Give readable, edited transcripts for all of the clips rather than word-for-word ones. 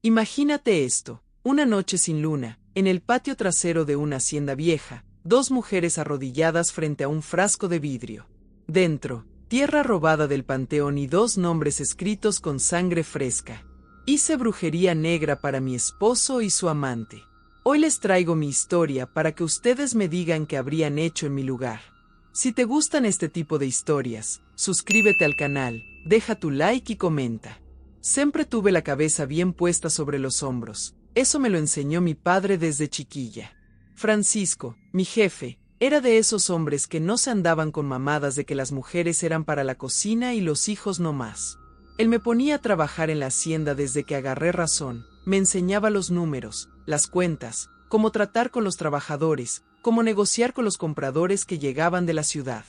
Imagínate esto, una noche sin luna, en el patio trasero de una hacienda vieja, dos mujeres arrodilladas frente a un frasco de vidrio. Dentro, tierra robada del panteón y dos nombres escritos con sangre fresca. Hice brujería negra para mi esposo y su amante. Hoy les traigo mi historia para que ustedes me digan qué habrían hecho en mi lugar. Si te gustan este tipo de historias, suscríbete al canal, deja tu like y comenta. Siempre tuve la cabeza bien puesta sobre los hombros. Eso me lo enseñó mi padre desde chiquilla. Francisco, mi jefe, era de esos hombres que no se andaban con mamadas de que las mujeres eran para la cocina y los hijos no más. Él me ponía a trabajar en la hacienda desde que agarré razón, me enseñaba los números, las cuentas, cómo tratar con los trabajadores, cómo negociar con los compradores que llegaban de la ciudad.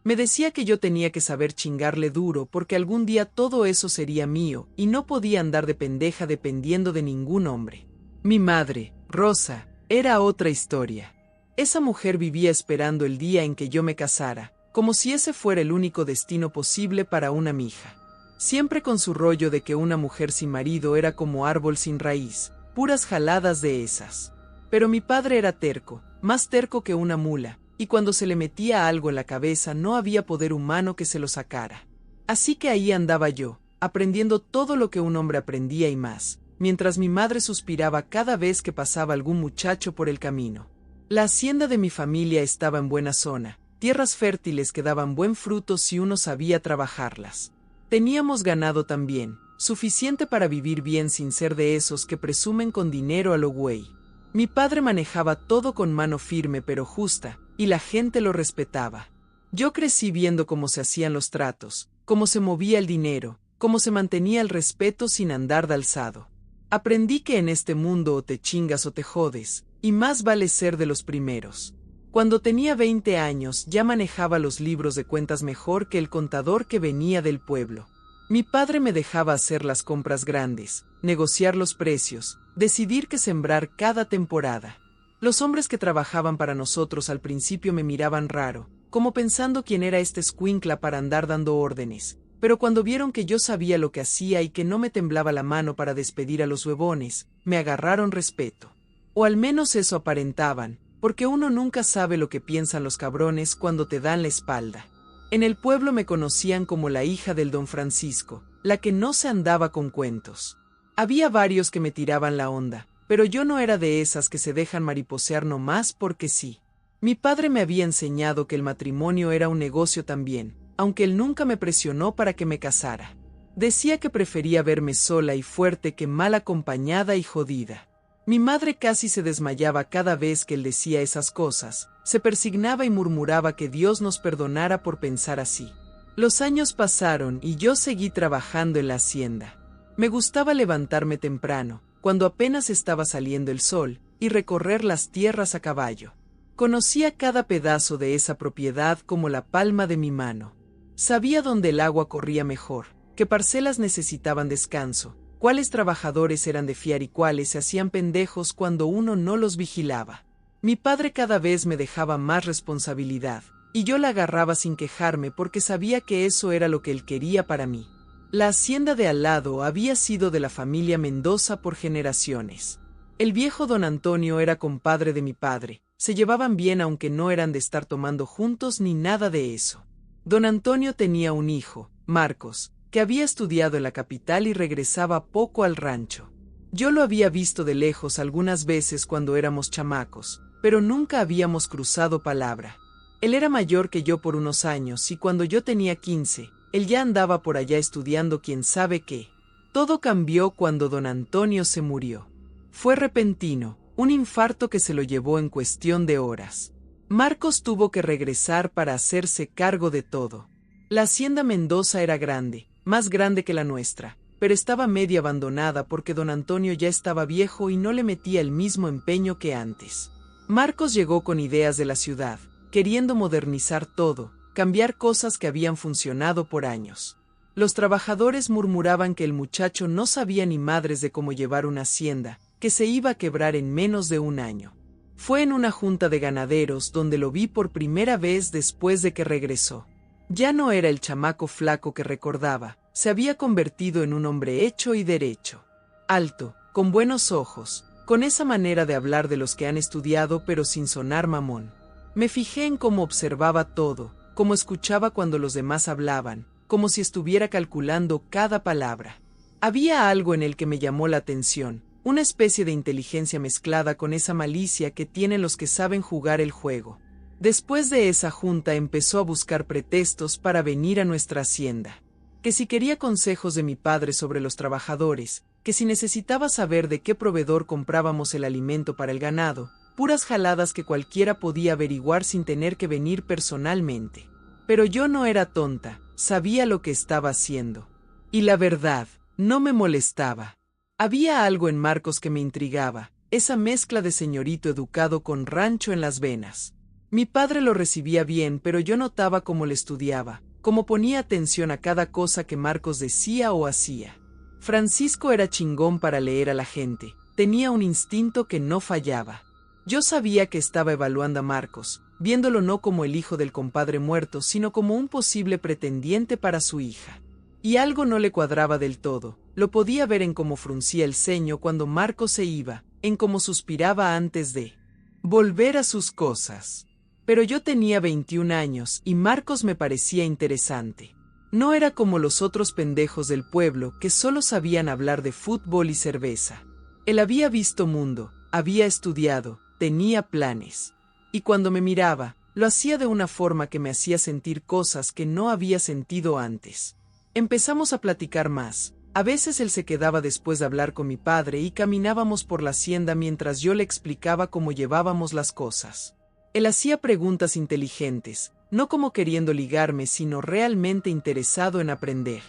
Me decía que yo tenía que saber chingarle duro porque algún día todo eso sería mío y no podía andar de pendeja dependiendo de ningún hombre. Mi madre, Rosa, era otra historia. Esa mujer vivía esperando el día en que yo me casara, como si ese fuera el único destino posible para una mija. Siempre con su rollo de que una mujer sin marido era como árbol sin raíz, puras jaladas de esas. Pero mi padre era terco, más terco que una mula, y cuando se le metía algo en la cabeza no había poder humano que se lo sacara. Así que ahí andaba yo, aprendiendo todo lo que un hombre aprendía y más, mientras mi madre suspiraba cada vez que pasaba algún muchacho por el camino. La hacienda de mi familia estaba en buena zona, tierras fértiles que daban buen fruto si uno sabía trabajarlas. Teníamos ganado también, suficiente para vivir bien sin ser de esos que presumen con dinero a lo güey. Mi padre manejaba todo con mano firme pero justa, y la gente lo respetaba. Yo crecí viendo cómo se hacían los tratos, cómo se movía el dinero, cómo se mantenía el respeto sin andar de alzado. Aprendí que en este mundo o te chingas o te jodes, y más vale ser de los primeros. Cuando tenía 20 años ya manejaba los libros de cuentas mejor que el contador que venía del pueblo. Mi padre me dejaba hacer las compras grandes, negociar los precios, decidir qué sembrar cada temporada. Los hombres que trabajaban para nosotros al principio me miraban raro, como pensando quién era este escuincla para andar dando órdenes, pero cuando vieron que yo sabía lo que hacía y que no me temblaba la mano para despedir a los huevones, me agarraron respeto. O al menos eso aparentaban, porque uno nunca sabe lo que piensan los cabrones cuando te dan la espalda. En el pueblo me conocían como la hija del don Francisco, la que no se andaba con cuentos. Había varios que me tiraban la onda, pero yo no era de esas que se dejan mariposear nomás porque sí. Mi padre me había enseñado que el matrimonio era un negocio también, aunque él nunca me presionó para que me casara. Decía que prefería verme sola y fuerte que mal acompañada y jodida. Mi madre casi se desmayaba cada vez que él decía esas cosas, se persignaba y murmuraba que Dios nos perdonara por pensar así. Los años pasaron y yo seguí trabajando en la hacienda. Me gustaba levantarme temprano, cuando apenas estaba saliendo el sol, y recorrer las tierras a caballo. Conocía cada pedazo de esa propiedad como la palma de mi mano. Sabía dónde el agua corría mejor, qué parcelas necesitaban descanso, cuáles trabajadores eran de fiar y cuáles se hacían pendejos cuando uno no los vigilaba. Mi padre cada vez me dejaba más responsabilidad, y yo la agarraba sin quejarme porque sabía que eso era lo que él quería para mí. La hacienda de al lado había sido de la familia Mendoza por generaciones. El viejo don Antonio era compadre de mi padre, se llevaban bien aunque no eran de estar tomando juntos ni nada de eso. Don Antonio tenía un hijo, Marcos, que había estudiado en la capital y regresaba poco al rancho. Yo lo había visto de lejos algunas veces cuando éramos chamacos, pero nunca habíamos cruzado palabra. Él era mayor que yo por unos años y cuando yo tenía 15, él ya andaba por allá estudiando quién sabe qué. Todo cambió cuando don Antonio se murió. Fue repentino, un infarto que se lo llevó en cuestión de horas. Marcos tuvo que regresar para hacerse cargo de todo. La hacienda Mendoza era grande, más grande que la nuestra, pero estaba media abandonada porque don Antonio ya estaba viejo y no le metía el mismo empeño que antes. Marcos llegó con ideas de la ciudad, queriendo modernizar todo, cambiar cosas que habían funcionado por años. Los trabajadores murmuraban que el muchacho no sabía ni madres de cómo llevar una hacienda, que se iba a quebrar en menos de un año. Fue en una junta de ganaderos donde lo vi por primera vez después de que regresó. Ya no era el chamaco flaco que recordaba, se había convertido en un hombre hecho y derecho. Alto, con buenos ojos, con esa manera de hablar de los que han estudiado pero sin sonar mamón. Me fijé en cómo observaba todo, cómo escuchaba cuando los demás hablaban, como si estuviera calculando cada palabra. Había algo en el que me llamó la atención, una especie de inteligencia mezclada con esa malicia que tienen los que saben jugar el juego. Después de esa junta empezó a buscar pretextos para venir a nuestra hacienda. Que si quería consejos de mi padre sobre los trabajadores, que si necesitaba saber de qué proveedor comprábamos el alimento para el ganado, puras jaladas que cualquiera podía averiguar sin tener que venir personalmente. Pero yo no era tonta, sabía lo que estaba haciendo. Y la verdad, no me molestaba. Había algo en Marcos que me intrigaba, esa mezcla de señorito educado con rancho en las venas. Mi padre lo recibía bien, pero yo notaba cómo le estudiaba, cómo ponía atención a cada cosa que Marcos decía o hacía. Francisco era chingón para leer a la gente, tenía un instinto que no fallaba. Yo sabía que estaba evaluando a Marcos, viéndolo no como el hijo del compadre muerto, sino como un posible pretendiente para su hija. Y algo no le cuadraba del todo, lo podía ver en cómo fruncía el ceño cuando Marcos se iba, en cómo suspiraba antes de volver a sus cosas. Pero yo tenía 21 años y Marcos me parecía interesante. No era como los otros pendejos del pueblo que solo sabían hablar de fútbol y cerveza. Él había visto mundo, había estudiado, tenía planes. Y cuando me miraba, lo hacía de una forma que me hacía sentir cosas que no había sentido antes. Empezamos a platicar más. A veces él se quedaba después de hablar con mi padre y caminábamos por la hacienda mientras yo le explicaba cómo llevábamos las cosas. Él hacía preguntas inteligentes, no como queriendo ligarme, sino realmente interesado en aprender.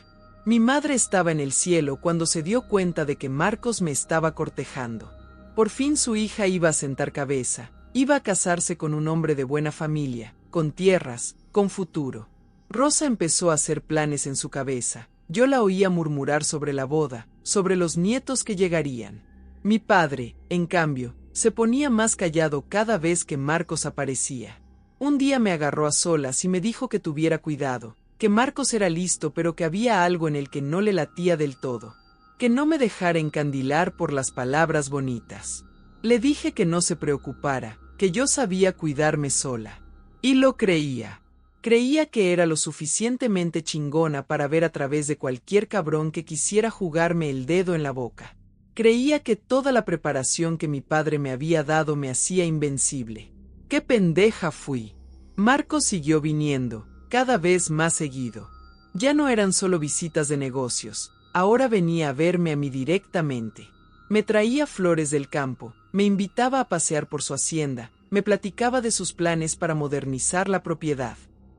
Mi madre estaba en el cielo cuando se dio cuenta de que Marcos me estaba cortejando. Por fin su hija iba a sentar cabeza, iba a casarse con un hombre de buena familia, con tierras, con futuro. Rosa empezó a hacer planes en su cabeza. Yo la oía murmurar sobre la boda, sobre los nietos que llegarían. Mi padre, en cambio, se ponía más callado cada vez que Marcos aparecía. Un día me agarró a solas y me dijo que tuviera cuidado, que Marcos era listo pero que había algo en el que no le latía del todo, que no me dejara encandilar por las palabras bonitas. Le dije que no se preocupara, que yo sabía cuidarme sola. Y lo creía. Creía que era lo suficientemente chingona para ver a través de cualquier cabrón que quisiera jugarme el dedo en la boca. Creía que toda la preparación que mi padre me había dado me hacía invencible. ¡Qué pendeja fui! Marcos siguió viniendo, cada vez más seguido. Ya no eran solo visitas de negocios, ahora venía a verme a mí directamente. Me traía flores del campo, me invitaba a pasear por su hacienda, me platicaba de sus planes para modernizar la propiedad.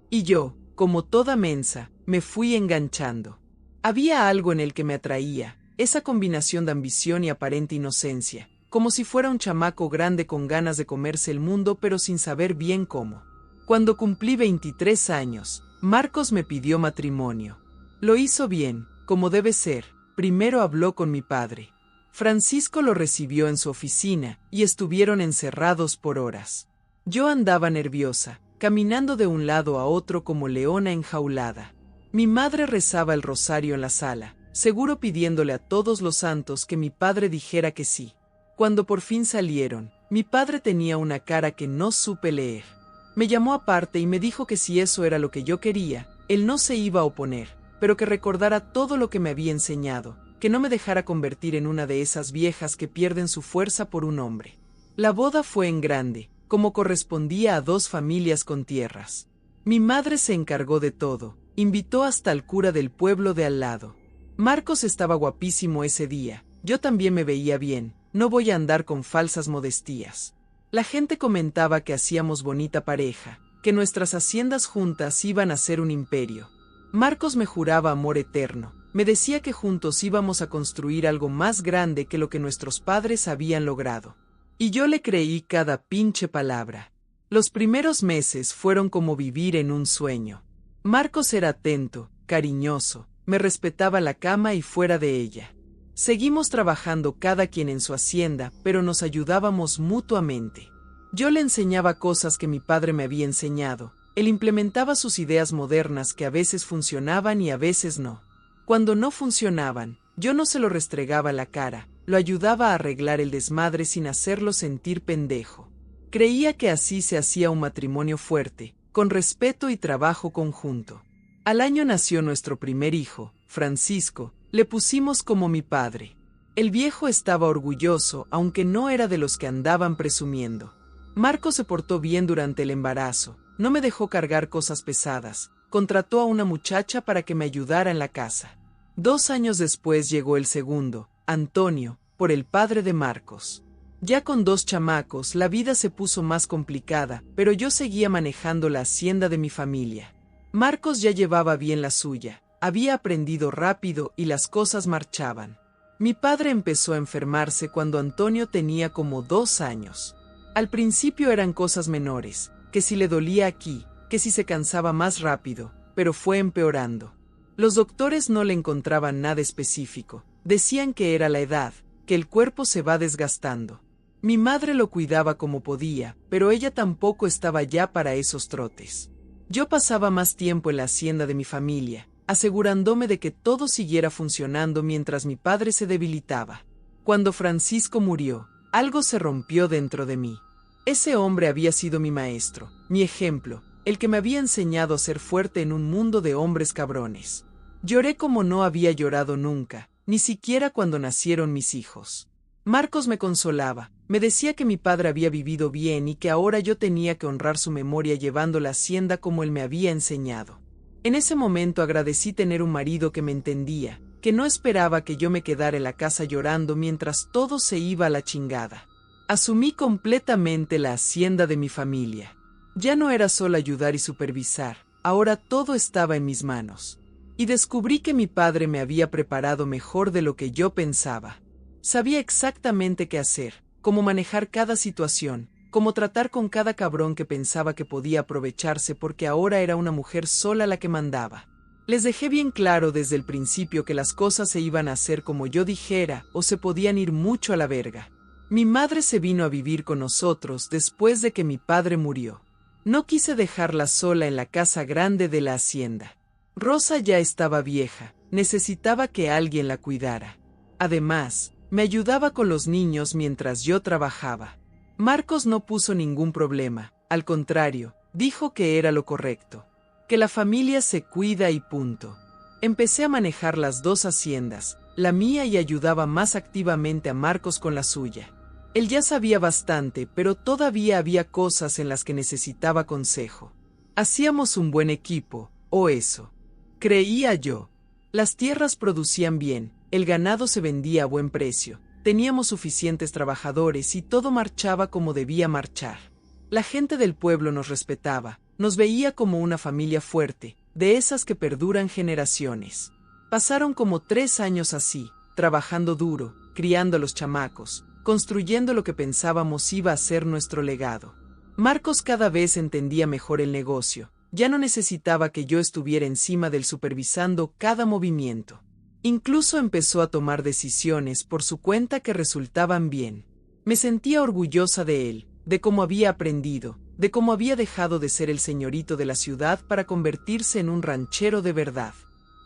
Y yo, como toda mensa, me fui enganchando. Había algo en el que me atraía, esa combinación de ambición y aparente inocencia, como si fuera un chamaco grande con ganas de comerse el mundo pero sin saber bien cómo. Cuando cumplí 23 años, Marcos me pidió matrimonio. Lo hizo bien, como debe ser. Primero habló con mi padre. Francisco lo recibió en su oficina y estuvieron encerrados por horas. Yo andaba nerviosa, caminando de un lado a otro como leona enjaulada. Mi madre rezaba el rosario en la sala, seguro pidiéndole a todos los santos que mi padre dijera que sí. Cuando por fin salieron, mi padre tenía una cara que no supe leer. Me llamó aparte y me dijo que si eso era lo que yo quería, él no se iba a oponer, pero que recordara todo lo que me había enseñado, que no me dejara convertir en una de esas viejas que pierden su fuerza por un hombre. La boda fue en grande, como correspondía a 2 familias con tierras. Mi madre se encargó de todo, invitó hasta al cura del pueblo de al lado. Marcos estaba guapísimo ese día, yo también me veía bien, no voy a andar con falsas modestías. La gente comentaba que hacíamos bonita pareja, que nuestras haciendas juntas iban a ser un imperio. Marcos me juraba amor eterno, me decía que juntos íbamos a construir algo más grande que lo que nuestros padres habían logrado. Y yo le creí cada pinche palabra. Los primeros meses fueron como vivir en un sueño. Marcos era atento, cariñoso, me respetaba la cama y fuera de ella. Seguimos trabajando cada quien en su hacienda, pero nos ayudábamos mutuamente. Yo le enseñaba cosas que mi padre me había enseñado. Él implementaba sus ideas modernas que a veces funcionaban y a veces no. Cuando no funcionaban, yo no se lo restregaba la cara, lo ayudaba a arreglar el desmadre sin hacerlo sentir pendejo. Creía que así se hacía un matrimonio fuerte, con respeto y trabajo conjunto. Al año nació nuestro primer hijo, Francisco, le pusimos como mi padre. El viejo estaba orgulloso, aunque no era de los que andaban presumiendo. Marcos se portó bien durante el embarazo, no me dejó cargar cosas pesadas, contrató a una muchacha para que me ayudara en la casa. 2 años después llegó el segundo, Antonio, por el padre de Marcos. Ya con 2 chamacos, la vida se puso más complicada, pero yo seguía manejando la hacienda de mi familia. Marcos ya llevaba bien la suya, había aprendido rápido y las cosas marchaban. Mi padre empezó a enfermarse cuando Antonio tenía como 2 años. Al principio eran cosas menores, que si le dolía aquí, que si se cansaba más rápido, pero fue empeorando. Los doctores no le encontraban nada específico, decían que era la edad, que el cuerpo se va desgastando. Mi madre lo cuidaba como podía, pero ella tampoco estaba ya para esos trotes. Yo pasaba más tiempo en la hacienda de mi familia, asegurándome de que todo siguiera funcionando mientras mi padre se debilitaba. Cuando Francisco murió, algo se rompió dentro de mí. Ese hombre había sido mi maestro, mi ejemplo, el que me había enseñado a ser fuerte en un mundo de hombres cabrones. Lloré como no había llorado nunca, ni siquiera cuando nacieron mis hijos. Marcos me consolaba, me decía que mi padre había vivido bien y que ahora yo tenía que honrar su memoria llevando la hacienda como él me había enseñado. En ese momento agradecí tener un marido que me entendía, que no esperaba que yo me quedara en la casa llorando mientras todo se iba a la chingada. Asumí completamente la hacienda de mi familia. Ya no era solo ayudar y supervisar, ahora todo estaba en mis manos. Y descubrí que mi padre me había preparado mejor de lo que yo pensaba. Sabía exactamente qué hacer, cómo manejar cada situación, cómo tratar con cada cabrón que pensaba que podía aprovecharse porque ahora era una mujer sola la que mandaba. Les dejé bien claro desde el principio que las cosas se iban a hacer como yo dijera o se podían ir mucho a la verga. Mi madre se vino a vivir con nosotros después de que mi padre murió. No quise dejarla sola en la casa grande de la hacienda. Rosa ya estaba vieja, necesitaba que alguien la cuidara. Además, me ayudaba con los niños mientras yo trabajaba. Marcos no puso ningún problema, al contrario, dijo que era lo correcto. Que la familia se cuida y punto. Empecé a manejar las 2 haciendas, la mía y ayudaba más activamente a Marcos con la suya. Él ya sabía bastante, pero todavía había cosas en las que necesitaba consejo. Hacíamos un buen equipo, o eso. Creía yo. Las tierras producían bien, el ganado se vendía a buen precio, teníamos suficientes trabajadores y todo marchaba como debía marchar. La gente del pueblo nos respetaba, nos veía como una familia fuerte, de esas que perduran generaciones. Pasaron como 3 años así, trabajando duro, criando a los chamacos, construyendo lo que pensábamos iba a ser nuestro legado. Marcos cada vez entendía mejor el negocio, ya no necesitaba que yo estuviera encima del supervisando cada movimiento. Incluso empezó a tomar decisiones por su cuenta que resultaban bien. Me sentía orgullosa de él, de cómo había aprendido, de cómo había dejado de ser el señorito de la ciudad para convertirse en un ranchero de verdad.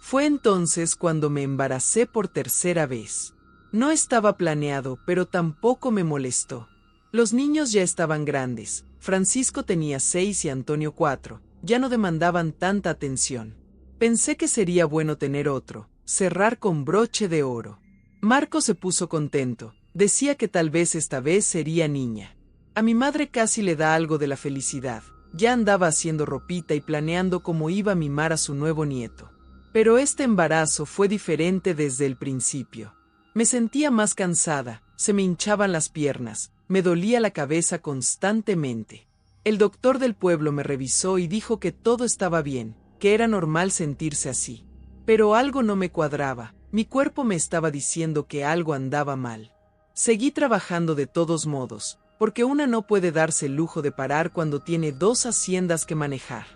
Fue entonces cuando me embaracé por 3ª vez. No estaba planeado, pero tampoco me molestó. Los niños ya estaban grandes, Francisco tenía 6 y Antonio 4, ya no demandaban tanta atención. Pensé que sería bueno tener otro, cerrar con broche de oro. Marco se puso contento, decía que tal vez esta vez sería niña. A mi madre casi le da algo de la felicidad, ya andaba haciendo ropita y planeando cómo iba a mimar a su nuevo nieto. Pero este embarazo fue diferente desde el principio. Me sentía más cansada, se me hinchaban las piernas, me dolía la cabeza constantemente. El doctor del pueblo me revisó y dijo que todo estaba bien, que era normal sentirse así. Pero algo no me cuadraba, mi cuerpo me estaba diciendo que algo andaba mal. Seguí trabajando de todos modos, porque una no puede darse el lujo de parar cuando tiene 2 haciendas que manejar.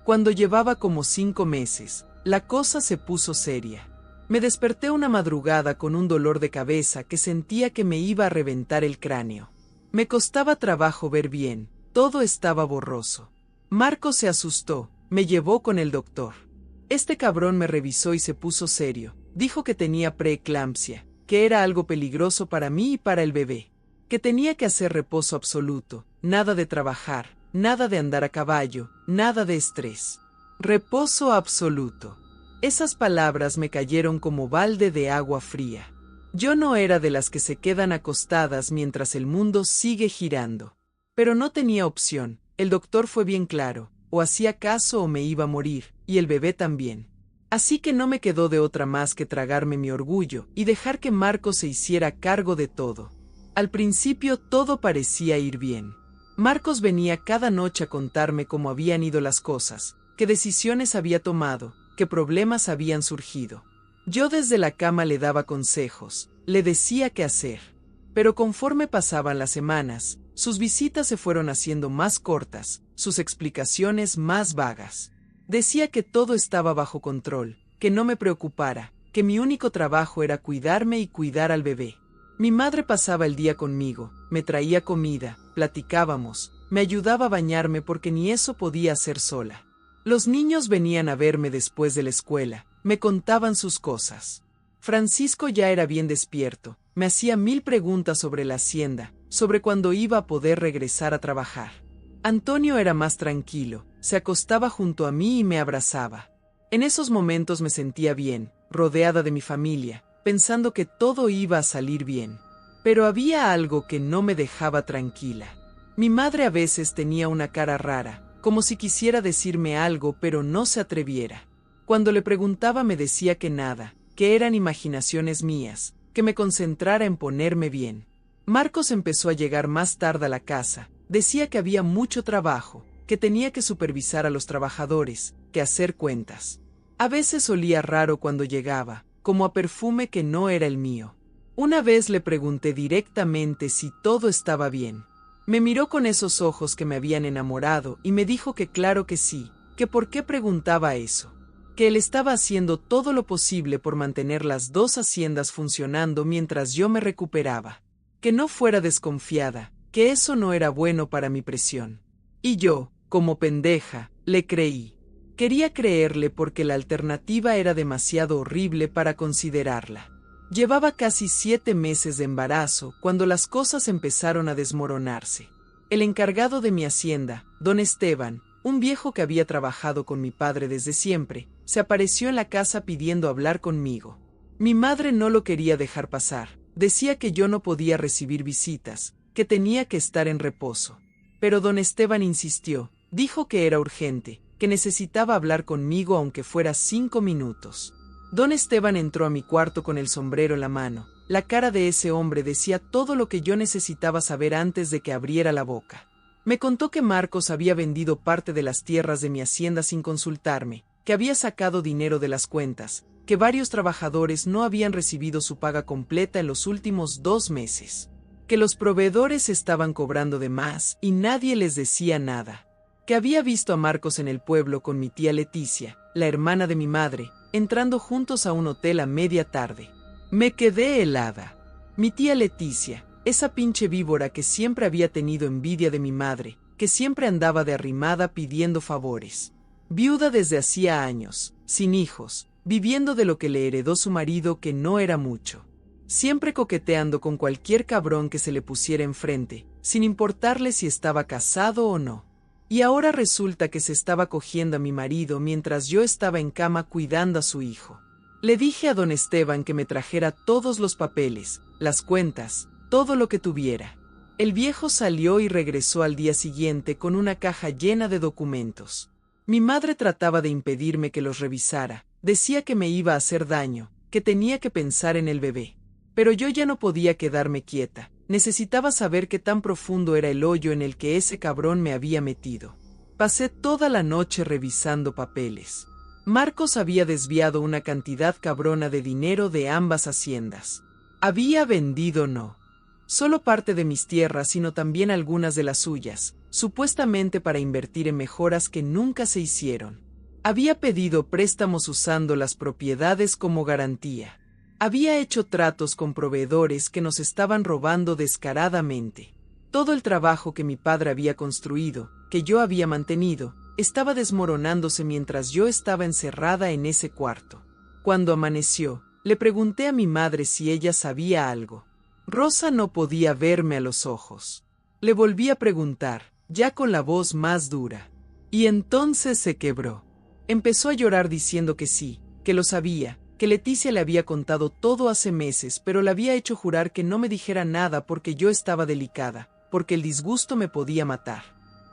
Cuando llevaba como 5 meses, la cosa se puso seria. Me desperté una madrugada con un dolor de cabeza que sentía que me iba a reventar el cráneo. Me costaba trabajo ver bien, todo estaba borroso. Marco se asustó, me llevó con el doctor. Este cabrón me revisó y se puso serio, dijo que tenía preeclampsia, que era algo peligroso para mí y para el bebé, que tenía que hacer reposo absoluto, nada de trabajar, nada de andar a caballo, nada de estrés. Reposo absoluto. Esas palabras me cayeron como balde de agua fría. Yo no era de las que se quedan acostadas mientras el mundo sigue girando. Pero no tenía opción, el doctor fue bien claro, o hacía caso o me iba a morir, y el bebé también. Así que no me quedó de otra más que tragarme mi orgullo y dejar que Marcos se hiciera cargo de todo. Al principio todo parecía ir bien. Marcos venía cada noche a contarme cómo habían ido las cosas, qué decisiones había tomado, qué problemas habían surgido. Yo desde la cama le daba consejos, le decía qué hacer. Pero conforme pasaban las semanas, sus visitas se fueron haciendo más cortas, sus explicaciones más vagas. Decía que todo estaba bajo control, que no me preocupara, que mi único trabajo era cuidarme y cuidar al bebé. Mi madre pasaba el día conmigo, me traía comida, platicábamos, me ayudaba a bañarme porque ni eso podía hacer sola. Los niños venían a verme después de la escuela, me contaban sus cosas. Francisco ya era bien despierto, me hacía 1000 preguntas sobre la hacienda, sobre cuándo iba a poder regresar a trabajar. Antonio era más tranquilo, se acostaba junto a mí y me abrazaba. En esos momentos me sentía bien, rodeada de mi familia, pensando que todo iba a salir bien. Pero había algo que no me dejaba tranquila. Mi madre a veces tenía una cara rara, como si quisiera decirme algo pero no se atreviera. Cuando le preguntaba me decía que nada, que eran imaginaciones mías, que me concentrara en ponerme bien. Marcos empezó a llegar más tarde a la casa, decía que había mucho trabajo, que tenía que supervisar a los trabajadores, que hacer cuentas. A veces olía raro cuando llegaba, como a perfume que no era el mío. Una vez le pregunté directamente si todo estaba bien. Me miró con esos ojos que me habían enamorado y me dijo que claro que sí, que por qué preguntaba eso. Que él estaba haciendo todo lo posible por mantener las dos haciendas funcionando mientras yo me recuperaba. Que no fuera desconfiada, que eso no era bueno para mi presión. Y yo, como pendeja, le creí. Quería creerle porque la alternativa era demasiado horrible para considerarla. Llevaba casi 7 meses de embarazo cuando las cosas empezaron a desmoronarse. El encargado de mi hacienda, don Esteban, un viejo que había trabajado con mi padre desde siempre, se apareció en la casa pidiendo hablar conmigo. Mi madre no lo quería dejar pasar, decía que yo no podía recibir visitas, que tenía que estar en reposo. Pero don Esteban insistió, dijo que era urgente, que necesitaba hablar conmigo aunque fuera 5 minutos. Don Esteban entró a mi cuarto con el sombrero en la mano. La cara de ese hombre decía todo lo que yo necesitaba saber antes de que abriera la boca. Me contó que Marcos había vendido parte de las tierras de mi hacienda sin consultarme, que había sacado dinero de las cuentas, que varios trabajadores no habían recibido su paga completa en los últimos 2 meses, que los proveedores estaban cobrando de más y nadie les decía nada, que había visto a Marcos en el pueblo con mi tía Leticia, la hermana de mi madre, entrando juntos a un hotel a media tarde. Me quedé helada. Mi tía Leticia, esa pinche víbora que siempre había tenido envidia de mi madre, que siempre andaba de arrimada pidiendo favores. Viuda desde hacía años, sin hijos, viviendo de lo que le heredó su marido que no era mucho. Siempre coqueteando con cualquier cabrón que se le pusiera enfrente, sin importarle si estaba casado o no. Y ahora resulta que se estaba cogiendo a mi marido mientras yo estaba en cama cuidando a su hijo. Le dije a don Esteban que me trajera todos los papeles, las cuentas, todo lo que tuviera. El viejo salió y regresó al día siguiente con una caja llena de documentos. Mi madre trataba de impedirme que los revisara, decía que me iba a hacer daño, que tenía que pensar en el bebé. Pero yo ya no podía quedarme quieta. Necesitaba saber qué tan profundo era el hoyo en el que ese cabrón me había metido. Pasé toda la noche revisando papeles. Marcos había desviado una cantidad cabrona de dinero de ambas haciendas. Había vendido no solo parte de mis tierras, sino también algunas de las suyas, supuestamente para invertir en mejoras que nunca se hicieron. Había pedido préstamos usando las propiedades como garantía. Había hecho tratos con proveedores que nos estaban robando descaradamente. Todo el trabajo que mi padre había construido, que yo había mantenido, estaba desmoronándose mientras yo estaba encerrada en ese cuarto. Cuando amaneció, Le pregunté a mi madre si ella sabía algo. Rosa no podía verme a los ojos. Le volví a preguntar, ya con la voz más dura. Y entonces se quebró. Empezó a llorar diciendo que sí, que lo sabía, que Leticia le había contado todo hace meses, pero le había hecho jurar que no me dijera nada porque yo estaba delicada, porque el disgusto me podía matar.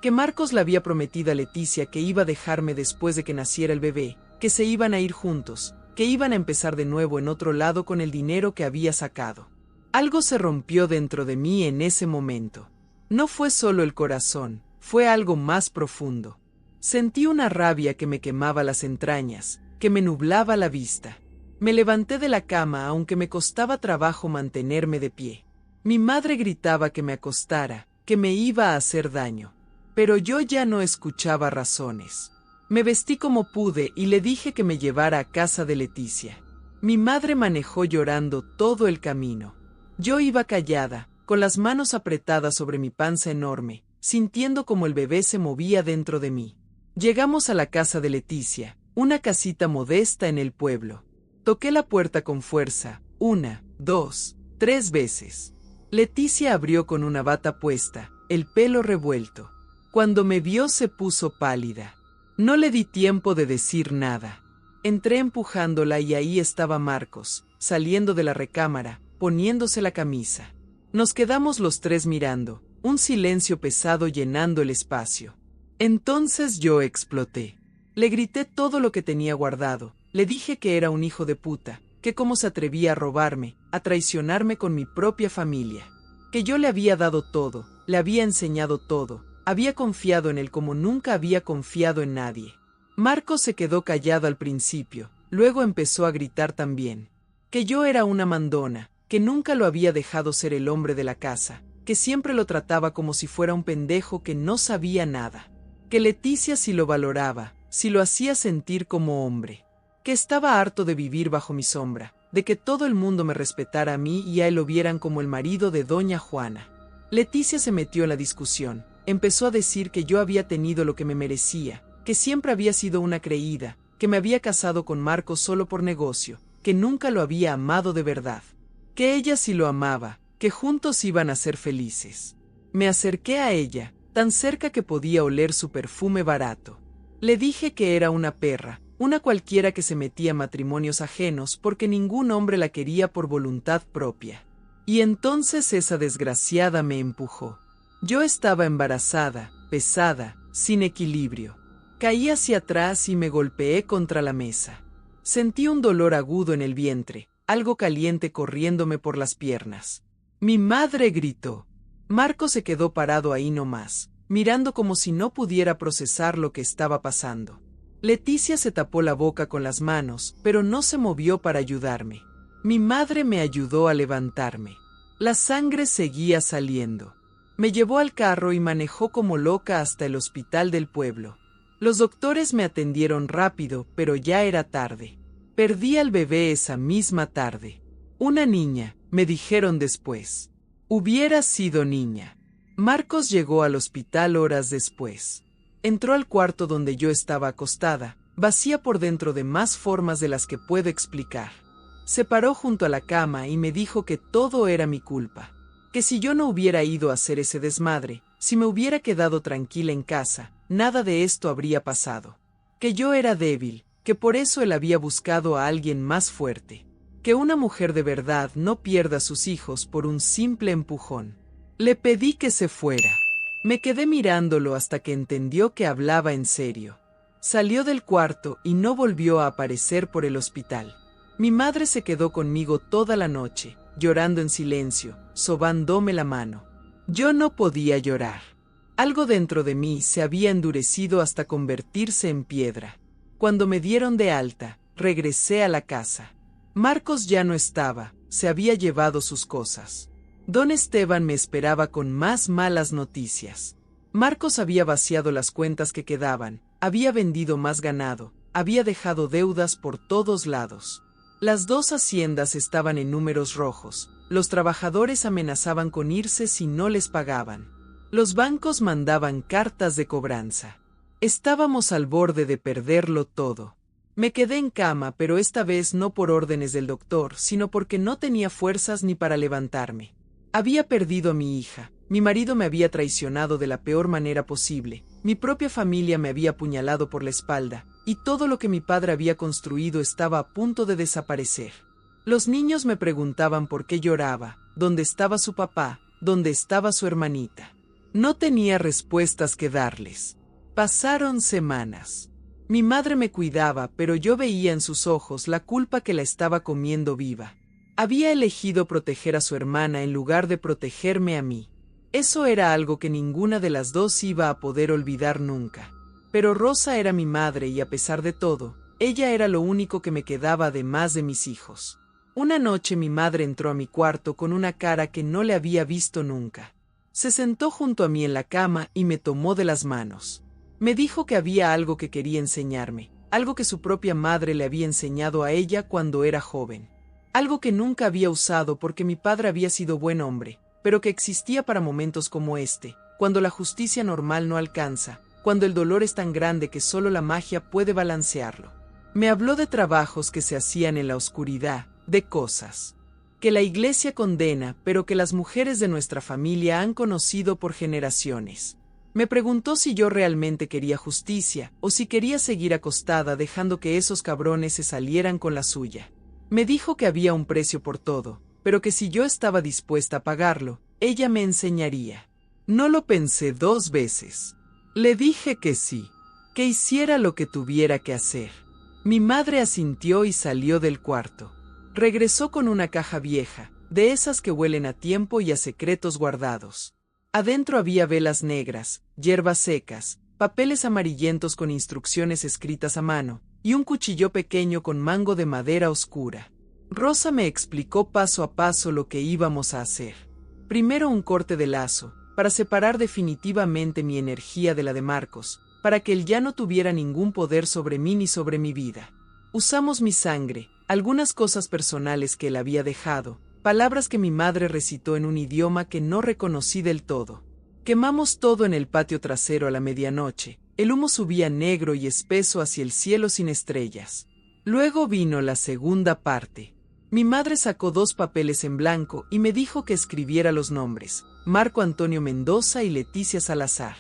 Que Marcos le había prometido a Leticia que iba a dejarme después de que naciera el bebé, que se iban a ir juntos, que iban a empezar de nuevo en otro lado con el dinero que había sacado. Algo se rompió dentro de mí en ese momento. No fue solo el corazón, fue algo más profundo. Sentí una rabia que me quemaba las entrañas, que me nublaba la vista. Me levanté de la cama aunque me costaba trabajo mantenerme de pie. Mi madre gritaba que me acostara, que me iba a hacer daño. Pero yo ya no escuchaba razones. Me vestí como pude y le dije que me llevara a casa de Leticia. Mi madre manejó llorando todo el camino. Yo iba callada, con las manos apretadas sobre mi panza enorme, sintiendo como el bebé se movía dentro de mí. Llegamos a la casa de Leticia, una casita modesta en el pueblo. Toqué la puerta con fuerza, 1, 2, 3 veces. Leticia abrió con una bata puesta, el pelo revuelto. Cuando me vio se puso pálida. No le di tiempo de decir nada. Entré empujándola y ahí estaba Marcos, saliendo de la recámara, poniéndose la camisa. Nos quedamos los tres mirando, un silencio pesado llenando el espacio. Entonces yo exploté. Le grité todo lo que tenía guardado. Le dije que era un hijo de puta, que cómo se atrevía a robarme, a traicionarme con mi propia familia. Que yo le había dado todo, le había enseñado todo, había confiado en él como nunca había confiado en nadie. Marcos se quedó callado al principio, luego empezó a gritar también. Que yo era una mandona, que nunca lo había dejado ser el hombre de la casa, que siempre lo trataba como si fuera un pendejo que no sabía nada. Que Leticia sí lo valoraba, sí lo hacía sentir como hombre. Que estaba harto de vivir bajo mi sombra, de que todo el mundo me respetara a mí y a él lo vieran como el marido de doña Juana. Leticia se metió en la discusión, empezó a decir que yo había tenido lo que me merecía, que siempre había sido una creída, que me había casado con Marcos solo por negocio, que nunca lo había amado de verdad. Que ella sí lo amaba, que juntos iban a ser felices. Me acerqué a ella, tan cerca que podía oler su perfume barato. Le dije que era una perra, una cualquiera que se metía a matrimonios ajenos porque ningún hombre la quería por voluntad propia. Y entonces esa desgraciada me empujó. Yo estaba embarazada, pesada, sin equilibrio. Caí hacia atrás y me golpeé contra la mesa. Sentí un dolor agudo en el vientre, algo caliente corriéndome por las piernas. Mi madre gritó. Marco se quedó parado ahí nomás, mirando como si no pudiera procesar lo que estaba pasando. Leticia se tapó la boca con las manos, pero no se movió para ayudarme. Mi madre me ayudó a levantarme. La sangre seguía saliendo. Me llevó al carro y manejó como loca hasta el hospital del pueblo. Los doctores me atendieron rápido, pero ya era tarde. Perdí al bebé esa misma tarde. Una niña, me dijeron después. Hubiera sido niña. Marcos llegó al hospital horas después. Entró al cuarto donde yo estaba acostada, vacía por dentro de más formas de las que puedo explicar. Se paró junto a la cama y me dijo que todo era mi culpa. Que si yo no hubiera ido a hacer ese desmadre, si me hubiera quedado tranquila en casa, nada de esto habría pasado. Que yo era débil, que por eso él había buscado a alguien más fuerte. Que una mujer de verdad no pierda a sus hijos por un simple empujón. Le pedí que se fuera. Me quedé mirándolo hasta que entendió que hablaba en serio. Salió del cuarto y no volvió a aparecer por el hospital. Mi madre se quedó conmigo toda la noche, llorando en silencio, sobándome la mano. Yo no podía llorar. Algo dentro de mí se había endurecido hasta convertirse en piedra. Cuando me dieron de alta, regresé a la casa. Marcos ya no estaba, se había llevado sus cosas. Don Esteban me esperaba con más malas noticias. Marcos había vaciado las cuentas que quedaban, había vendido más ganado, había dejado deudas por todos lados. Las dos haciendas estaban en números rojos, los trabajadores amenazaban con irse si no les pagaban. Los bancos mandaban cartas de cobranza. Estábamos al borde de perderlo todo. Me quedé en cama, pero esta vez no por órdenes del doctor, sino porque no tenía fuerzas ni para levantarme. Había perdido a mi hija, mi marido me había traicionado de la peor manera posible, mi propia familia me había apuñalado por la espalda, y todo lo que mi padre había construido estaba a punto de desaparecer. Los niños me preguntaban por qué lloraba, dónde estaba su papá, dónde estaba su hermanita. No tenía respuestas que darles. Pasaron semanas. Mi madre me cuidaba, pero yo veía en sus ojos la culpa que la estaba comiendo viva. Había elegido proteger a su hermana en lugar de protegerme a mí. Eso era algo que ninguna de las dos iba a poder olvidar nunca. Pero Rosa era mi madre y a pesar de todo, ella era lo único que me quedaba además de mis hijos. Una noche mi madre entró a mi cuarto con una cara que no le había visto nunca. Se sentó junto a mí en la cama y me tomó de las manos. Me dijo que había algo que quería enseñarme, algo que su propia madre le había enseñado a ella cuando era joven. Algo que nunca había usado porque mi padre había sido buen hombre, pero que existía para momentos como este, cuando la justicia normal no alcanza, cuando el dolor es tan grande que solo la magia puede balancearlo. Me habló de trabajos que se hacían en la oscuridad, de cosas que la iglesia condena, pero que las mujeres de nuestra familia han conocido por generaciones. Me preguntó si yo realmente quería justicia, o si quería seguir acostada dejando que esos cabrones se salieran con la suya. Me dijo que había un precio por todo, pero que si yo estaba dispuesta a pagarlo, ella me enseñaría. No lo pensé 2 veces. Le dije que sí, que hiciera lo que tuviera que hacer. Mi madre asintió y salió del cuarto. Regresó con una caja vieja, de esas que huelen a tiempo y a secretos guardados. Adentro había velas negras, hierbas secas, papeles amarillentos con instrucciones escritas a mano, y un cuchillo pequeño con mango de madera oscura. Rosa me explicó paso a paso lo que íbamos a hacer. Primero un corte de lazo, para separar definitivamente mi energía de la de Marcos, para que él ya no tuviera ningún poder sobre mí ni sobre mi vida. Usamos mi sangre, algunas cosas personales que él había dejado, palabras que mi madre recitó en un idioma que no reconocí del todo. Quemamos todo en el patio trasero a la medianoche. El humo subía negro y espeso hacia el cielo sin estrellas. Luego vino la segunda parte. Mi madre sacó 2 papeles en blanco y me dijo que escribiera los nombres, Marco Antonio Mendoza y Leticia Salazar.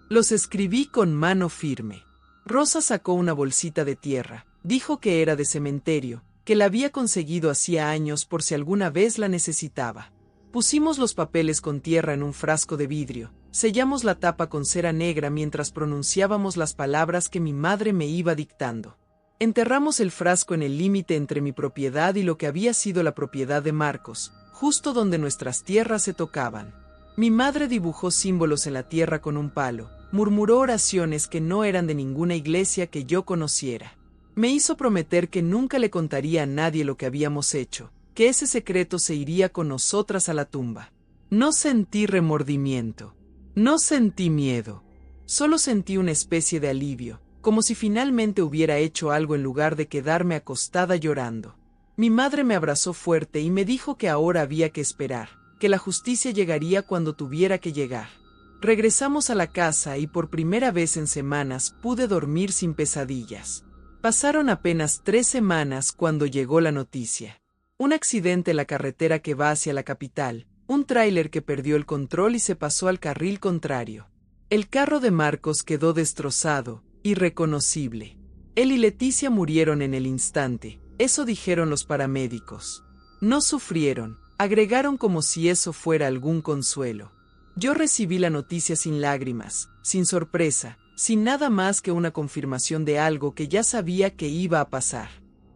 Los escribí con mano firme. Rosa sacó una bolsita de tierra, dijo que era de cementerio, que la había conseguido hacía años por si alguna vez la necesitaba. Pusimos los papeles con tierra en un frasco de vidrio, sellamos la tapa con cera negra mientras pronunciábamos las palabras que mi madre me iba dictando. Enterramos el frasco en el límite entre mi propiedad y lo que había sido la propiedad de Marcos, justo donde nuestras tierras se tocaban. Mi madre dibujó símbolos en la tierra con un palo, murmuró oraciones que no eran de ninguna iglesia que yo conociera. Me hizo prometer que nunca le contaría a nadie lo que habíamos hecho, que ese secreto se iría con nosotras a la tumba. No sentí remordimiento. No sentí miedo. Solo sentí una especie de alivio, como si finalmente hubiera hecho algo en lugar de quedarme acostada llorando. Mi madre me abrazó fuerte y me dijo que ahora había que esperar, que la justicia llegaría cuando tuviera que llegar. Regresamos a la casa y por primera vez en semanas pude dormir sin pesadillas. Pasaron apenas 3 semanas cuando llegó la noticia. Un accidente en la carretera que va hacia la capital, un tráiler que perdió el control y se pasó al carril contrario. El carro de Marcos quedó destrozado, irreconocible. Él y Leticia murieron en el instante, eso dijeron los paramédicos. No sufrieron, agregaron como si eso fuera algún consuelo. Yo recibí la noticia sin lágrimas, sin sorpresa, sin nada más que una confirmación de algo que ya sabía que iba a pasar.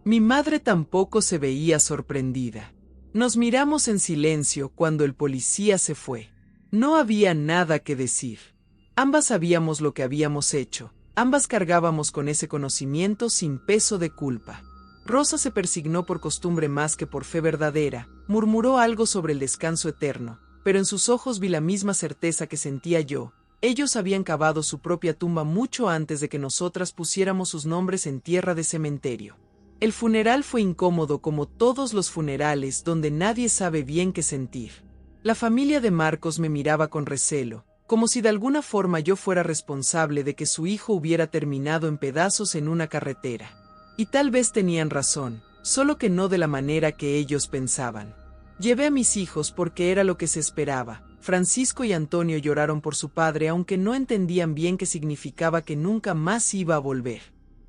Mi madre tampoco se veía sorprendida. Nos miramos en silencio cuando el policía se fue. No había nada que decir. Ambas sabíamos lo que habíamos hecho, ambas cargábamos con ese conocimiento sin peso de culpa. Rosa se persignó por costumbre más que por fe verdadera, murmuró algo sobre el descanso eterno, pero en sus ojos vi la misma certeza que sentía yo. Ellos habían cavado su propia tumba mucho antes de que nosotras pusiéramos sus nombres en tierra de cementerio. El funeral fue incómodo como todos los funerales donde nadie sabe bien qué sentir. La familia de Marcos me miraba con recelo, como si de alguna forma yo fuera responsable de que su hijo hubiera terminado en pedazos en una carretera. Y tal vez tenían razón, solo que no de la manera que ellos pensaban. Llevé a mis hijos porque era lo que se esperaba. Francisco y Antonio lloraron por su padre aunque no entendían bien qué significaba que nunca más iba a volver.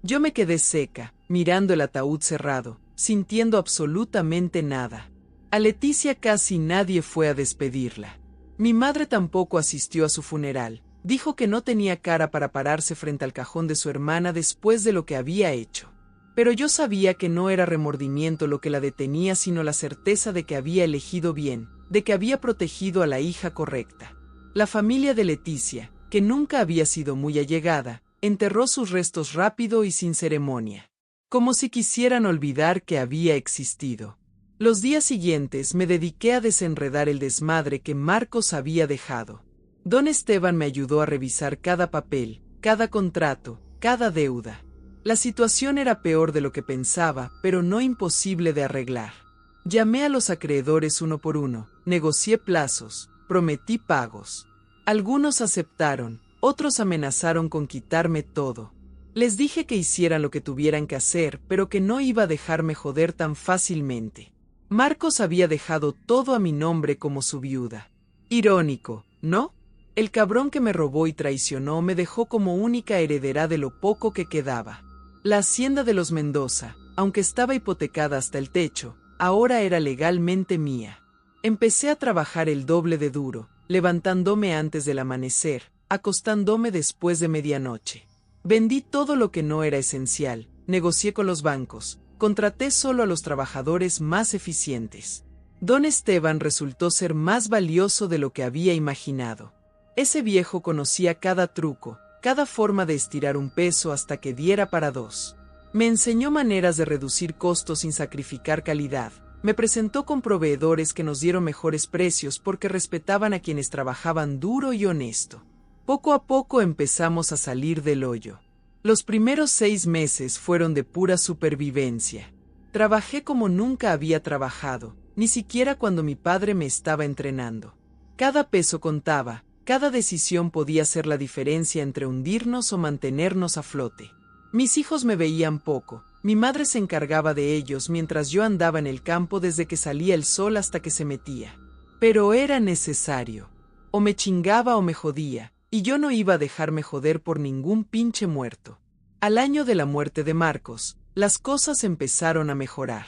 Yo me quedé seca, mirando el ataúd cerrado, sintiendo absolutamente nada. A Leticia casi nadie fue a despedirla. Mi madre tampoco asistió a su funeral. Dijo que no tenía cara para pararse frente al cajón de su hermana después de lo que había hecho. Pero yo sabía que no era remordimiento lo que la detenía, sino la certeza de que había elegido bien, de que había protegido a la hija correcta. La familia de Leticia, que nunca había sido muy allegada, enterró sus restos rápido y sin ceremonia, como si quisieran olvidar que había existido. Los días siguientes me dediqué a desenredar el desmadre que Marcos había dejado. Don Esteban me ayudó a revisar cada papel, cada contrato, cada deuda. La situación era peor de lo que pensaba, pero no imposible de arreglar. Llamé a los acreedores uno por uno, negocié plazos, prometí pagos. Algunos aceptaron, otros amenazaron con quitarme todo. Les dije que hicieran lo que tuvieran que hacer, pero que no iba a dejarme joder tan fácilmente. Marcos había dejado todo a mi nombre como su viuda. Irónico, ¿no? El cabrón que me robó y traicionó me dejó como única heredera de lo poco que quedaba. La hacienda de los Mendoza, aunque estaba hipotecada hasta el techo, ahora era legalmente mía. Empecé a trabajar el doble de duro, levantándome antes del amanecer, acostándome después de medianoche. Vendí todo lo que no era esencial, negocié con los bancos, contraté solo a los trabajadores más eficientes. Don Esteban resultó ser más valioso de lo que había imaginado. Ese viejo conocía cada truco, cada forma de estirar un peso hasta que diera para dos. Me enseñó maneras de reducir costos sin sacrificar calidad. Me presentó con proveedores que nos dieron mejores precios porque respetaban a quienes trabajaban duro y honesto. Poco a poco empezamos a salir del hoyo. Los primeros 6 meses fueron de pura supervivencia. Trabajé como nunca había trabajado, ni siquiera cuando mi padre me estaba entrenando. Cada peso contaba. Cada decisión podía ser la diferencia entre hundirnos o mantenernos a flote. Mis hijos me veían poco, mi madre se encargaba de ellos mientras yo andaba en el campo desde que salía el sol hasta que se metía. Pero era necesario. O me chingaba o me jodía, y yo no iba a dejarme joder por ningún pinche muerto. Al año de la muerte de Marcos, las cosas empezaron a mejorar.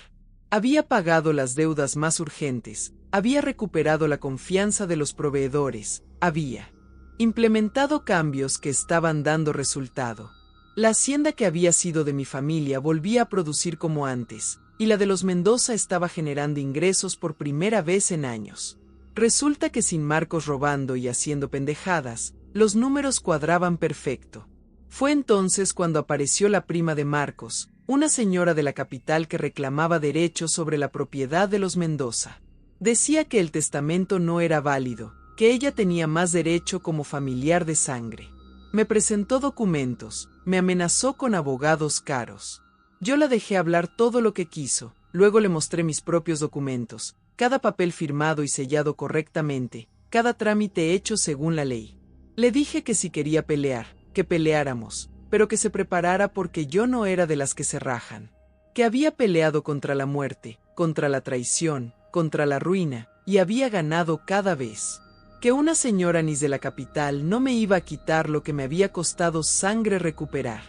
Había pagado las deudas más urgentes, había recuperado la confianza de los proveedores, había implementado cambios que estaban dando resultado. La hacienda que había sido de mi familia volvía a producir como antes, y la de los Mendoza estaba generando ingresos por primera vez en años. Resulta que sin Marcos robando y haciendo pendejadas, los números cuadraban perfecto. Fue entonces cuando apareció la prima de Marcos, una señora de la capital que reclamaba derechos sobre la propiedad de los Mendoza. Decía que el testamento no era válido, que ella tenía más derecho como familiar de sangre. Me presentó documentos, me amenazó con abogados caros. Yo la dejé hablar todo lo que quiso, luego le mostré mis propios documentos, cada papel firmado y sellado correctamente, cada trámite hecho según la ley. Le dije que si quería pelear, que peleáramos, pero que se preparara porque yo no era de las que se rajan. Que había peleado contra la muerte, contra la traición, contra la ruina, y había ganado cada vez. Que una señora ni de la capital no me iba a quitar lo que me había costado sangre recuperar.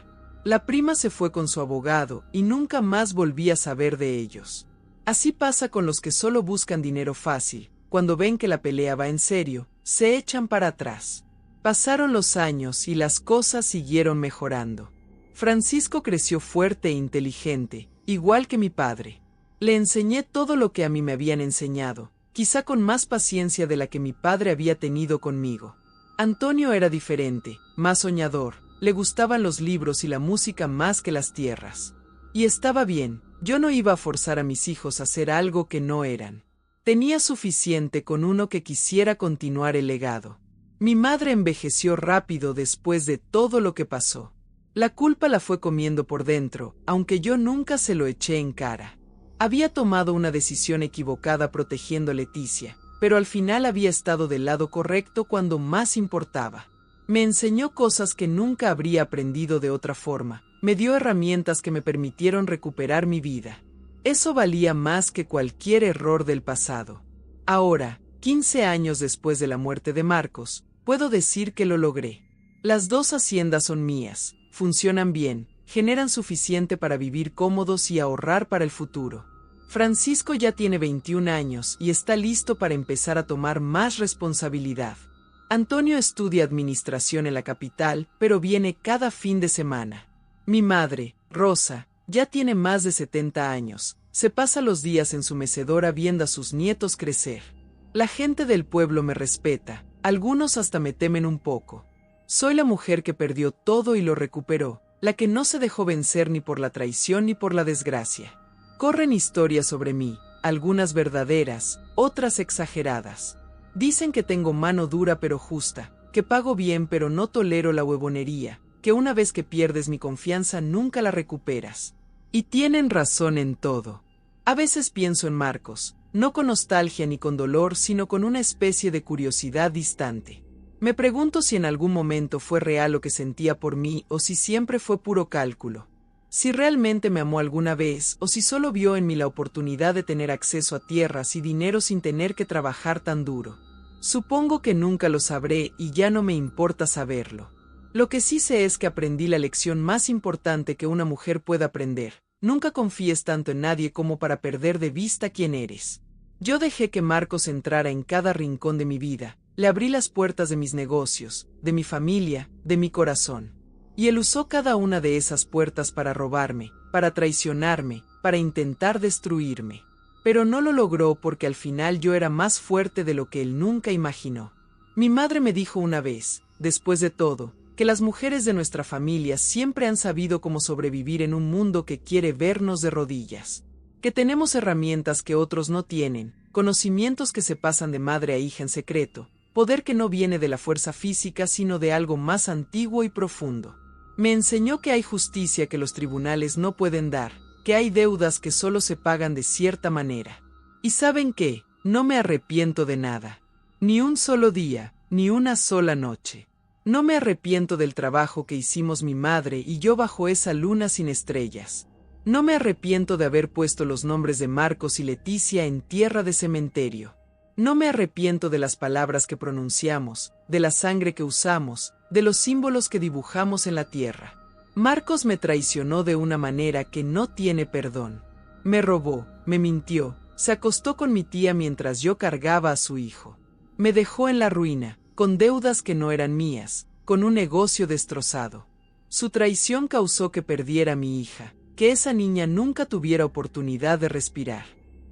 La prima se fue con su abogado y nunca más volví a saber de ellos. Así pasa con los que solo buscan dinero fácil, cuando ven que la pelea va en serio, se echan para atrás. Pasaron los años y las cosas siguieron mejorando. Francisco creció fuerte e inteligente, igual que mi padre. Le enseñé todo lo que a mí me habían enseñado, quizá con más paciencia de la que mi padre había tenido conmigo. Antonio era diferente, más soñador, le gustaban los libros y la música más que las tierras. Y estaba bien, yo no iba a forzar a mis hijos a hacer algo que no eran. Tenía suficiente con uno que quisiera continuar el legado. Mi madre envejeció rápido después de todo lo que pasó. La culpa la fue comiendo por dentro, aunque yo nunca se lo eché en cara. Había tomado una decisión equivocada protegiendo a Leticia, pero al final había estado del lado correcto cuando más importaba. Me enseñó cosas que nunca habría aprendido de otra forma, me dio herramientas que me permitieron recuperar mi vida. Eso valía más que cualquier error del pasado. Ahora, 15 años después de la muerte de Marcos, puedo decir que lo logré. Las dos haciendas son mías, funcionan bien, generan suficiente para vivir cómodos y ahorrar para el futuro. Francisco ya tiene 21 años y está listo para empezar a tomar más responsabilidad. Antonio estudia administración en la capital, pero viene cada fin de semana. Mi madre, Rosa, ya tiene más de 70 años, se pasa los días en su mecedora viendo a sus nietos crecer. La gente del pueblo me respeta, algunos hasta me temen un poco. Soy la mujer que perdió todo y lo recuperó, la que no se dejó vencer ni por la traición ni por la desgracia. Corren historias sobre mí, algunas verdaderas, otras exageradas. Dicen que tengo mano dura pero justa, que pago bien pero no tolero la huevonería, que una vez que pierdes mi confianza nunca la recuperas. Y tienen razón en todo. A veces pienso en Marcos, no con nostalgia ni con dolor, sino con una especie de curiosidad distante. Me pregunto si en algún momento fue real lo que sentía por mí o si siempre fue puro cálculo. Si realmente me amó alguna vez o si solo vio en mí la oportunidad de tener acceso a tierras y dinero sin tener que trabajar tan duro. Supongo que nunca lo sabré y ya no me importa saberlo. Lo que sí sé es que aprendí la lección más importante que una mujer puede aprender. Nunca confíes tanto en nadie como para perder de vista quién eres. Yo dejé que Marcos entrara en cada rincón de mi vida. Le abrí las puertas de mis negocios, de mi familia, de mi corazón. Y él usó cada una de esas puertas para robarme, para traicionarme, para intentar destruirme. Pero no lo logró porque al final yo era más fuerte de lo que él nunca imaginó. Mi madre me dijo una vez, después de todo, que las mujeres de nuestra familia siempre han sabido cómo sobrevivir en un mundo que quiere vernos de rodillas. Que tenemos herramientas que otros no tienen, conocimientos que se pasan de madre a hija en secreto, poder que no viene de la fuerza física sino de algo más antiguo y profundo. Me enseñó que hay justicia que los tribunales no pueden dar, que hay deudas que solo se pagan de cierta manera. ¿Y saben qué? No me arrepiento de nada. Ni un solo día, ni una sola noche. No me arrepiento del trabajo que hicimos mi madre y yo bajo esa luna sin estrellas. No me arrepiento de haber puesto los nombres de Marcos y Leticia en tierra de cementerio. No me arrepiento de las palabras que pronunciamos, de la sangre que usamos, de los símbolos que dibujamos en la tierra. Marcos me traicionó de una manera que no tiene perdón. Me robó, me mintió, se acostó con mi tía mientras yo cargaba a su hijo. Me dejó en la ruina, con deudas que no eran mías, con un negocio destrozado. Su traición causó que perdiera a mi hija, que esa niña nunca tuviera oportunidad de respirar.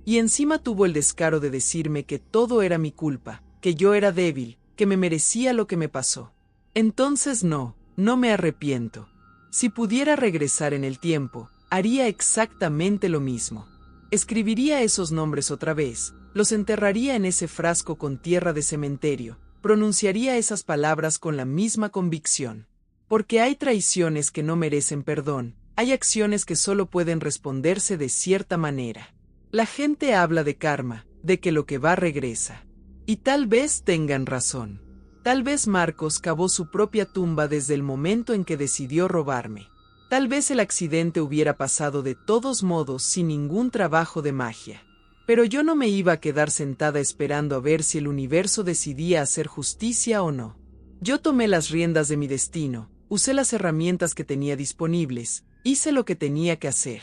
Y encima tuvo el descaro de decirme que todo era mi culpa, que yo era débil, que me merecía lo que me pasó. Entonces no me arrepiento. Si pudiera regresar en el tiempo, haría exactamente lo mismo. Escribiría esos nombres otra vez, los enterraría en ese frasco con tierra de cementerio, pronunciaría esas palabras con la misma convicción. Porque hay traiciones que no merecen perdón, hay acciones que solo pueden responderse de cierta manera. La gente habla de karma, de que lo que va regresa. Y tal vez tengan razón. Tal vez Marcos cavó su propia tumba desde el momento en que decidió robarme. Tal vez el accidente hubiera pasado de todos modos sin ningún trabajo de magia. Pero yo no me iba a quedar sentada esperando a ver si el universo decidía hacer justicia o no. Yo tomé las riendas de mi destino, usé las herramientas que tenía disponibles, hice lo que tenía que hacer.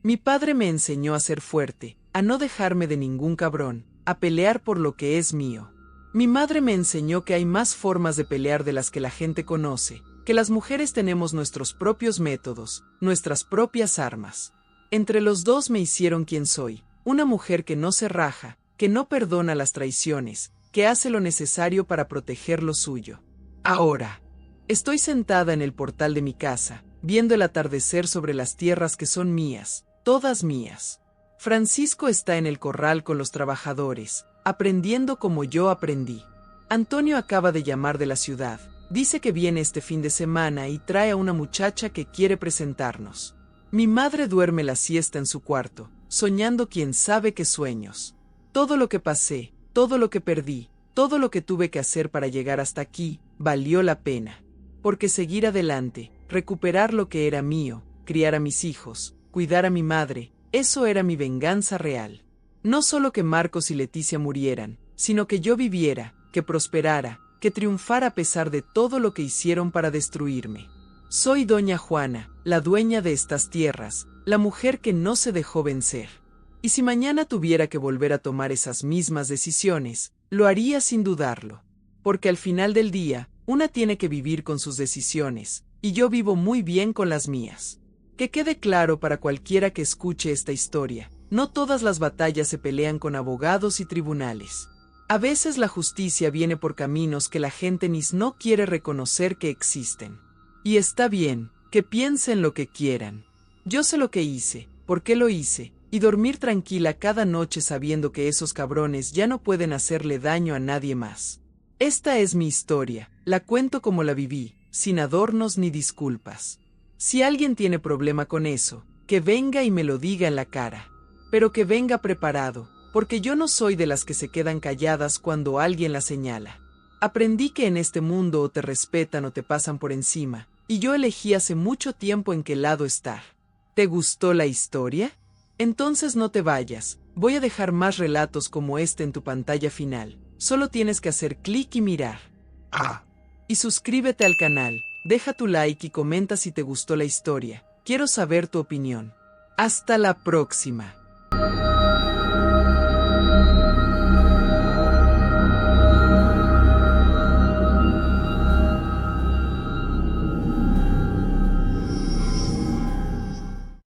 Mi padre me enseñó a ser fuerte, a no dejarme de ningún cabrón, a pelear por lo que es mío. Mi madre me enseñó que hay más formas de pelear de las que la gente conoce, que las mujeres tenemos nuestros propios métodos, nuestras propias armas. Entre los dos me hicieron quien soy, una mujer que no se raja, que no perdona las traiciones, que hace lo necesario para proteger lo suyo. Ahora, estoy sentada en el portal de mi casa, viendo el atardecer sobre las tierras que son mías, todas mías. Francisco está en el corral con los trabajadores, aprendiendo como yo aprendí. Antonio acaba de llamar de la ciudad, dice que viene este fin de semana y trae a una muchacha que quiere presentarnos. Mi madre duerme la siesta en su cuarto, soñando quién sabe qué sueños. Todo lo que pasé, todo lo que perdí, todo lo que tuve que hacer para llegar hasta aquí, valió la pena. Porque seguir adelante, recuperar lo que era mío, criar a mis hijos, cuidar a mi madre, eso era mi venganza real. No solo que Marcos y Leticia murieran, sino que yo viviera, que prosperara, que triunfara a pesar de todo lo que hicieron para destruirme. Soy doña Juana, la dueña de estas tierras, la mujer que no se dejó vencer. Y si mañana tuviera que volver a tomar esas mismas decisiones, lo haría sin dudarlo. Porque al final del día, una tiene que vivir con sus decisiones, y yo vivo muy bien con las mías. Que quede claro para cualquiera que escuche esta historia, no todas las batallas se pelean con abogados y tribunales. A veces la justicia viene por caminos que la gente ni no quiere reconocer que existen. Y está bien, que piensen lo que quieran. Yo sé lo que hice, por qué lo hice, y dormir tranquila cada noche sabiendo que esos cabrones ya no pueden hacerle daño a nadie más. Esta es mi historia, la cuento como la viví, sin adornos ni disculpas. Si alguien tiene problema con eso, que venga y me lo diga en la cara. Pero que venga preparado, porque yo no soy de las que se quedan calladas cuando alguien la señala. Aprendí que en este mundo o te respetan o te pasan por encima, y yo elegí hace mucho tiempo en qué lado estar. ¿Te gustó la historia? Entonces no te vayas, voy a dejar más relatos como este en tu pantalla final. Solo tienes que hacer clic y mirar. Y suscríbete al canal, deja tu like y comenta si te gustó la historia. Quiero saber tu opinión. Hasta la próxima.